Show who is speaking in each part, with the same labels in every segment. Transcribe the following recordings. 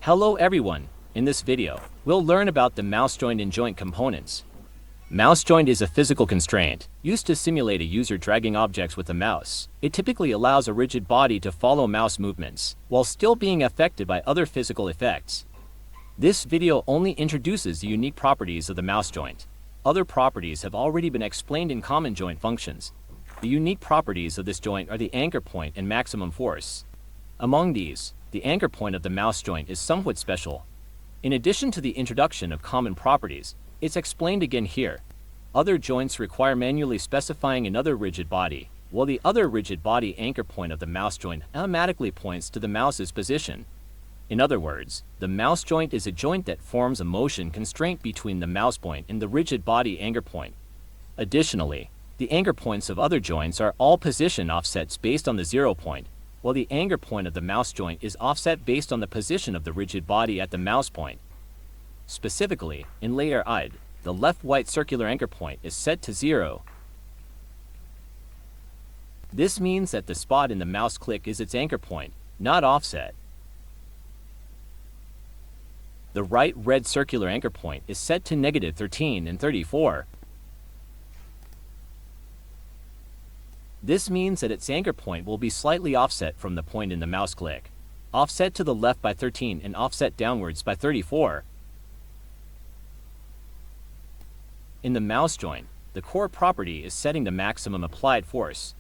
Speaker 1: Hello everyone, in this video, we'll learn about the mouse joint and joint components. Mouse joint is a physical constraint, used to simulate a user dragging objects with a mouse. It typically allows a rigid body to follow mouse movements, while still being affected by other physical effects. This video only introduces the unique properties of the mouse joint. Other properties have already been explained in common joint functions. The unique properties of this joint are the anchor point and maximum force. Among these, the anchor point of the mouse joint is somewhat special. In addition to the introduction of common properties, it's explained again here. Other joints require manually specifying another rigid body, while the other rigid body anchor point of the mouse joint automatically points to the mouse's position. In other words, the mouse joint is a joint that forms a motion constraint between the mouse point and the rigid body anchor point. Additionally, the anchor points of other joints are all position offsets based on the 0 point, while the anchor point of the mouse joint is offset based on the position of the rigid body at the mouse point. Specifically, in LayaAir, the left white circular anchor point is set to 0. This means that the spot in the mouse click is its anchor point, not offset. The right red circular anchor point is set to -13 and 34. This means that its anchor point will be slightly offset from the point in the mouse click, offset to the left by 13 and offset downwards by 34. In the mouse joint, the core property is setting the maximum applied force.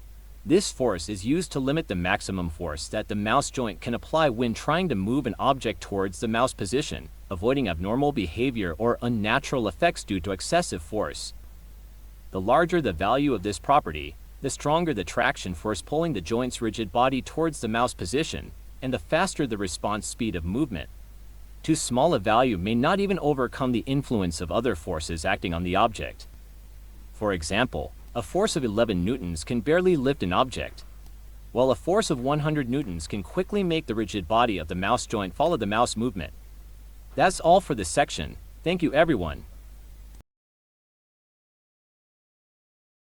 Speaker 1: This force is used to limit the maximum force that the mouse joint can apply when trying to move an object towards the mouse position, avoiding abnormal behavior or unnatural effects due to excessive force. The larger the value of this property, the stronger the traction force pulling the joint's rigid body towards the mouse position, and the faster the response speed of movement. Too small a value may not even overcome the influence of other forces acting on the object. For example, a force of 11 newtons can barely lift an object, while a force of 100 newtons can quickly make the rigid body of the mouse joint follow the mouse movement. That's all for this section. Thank you everyone.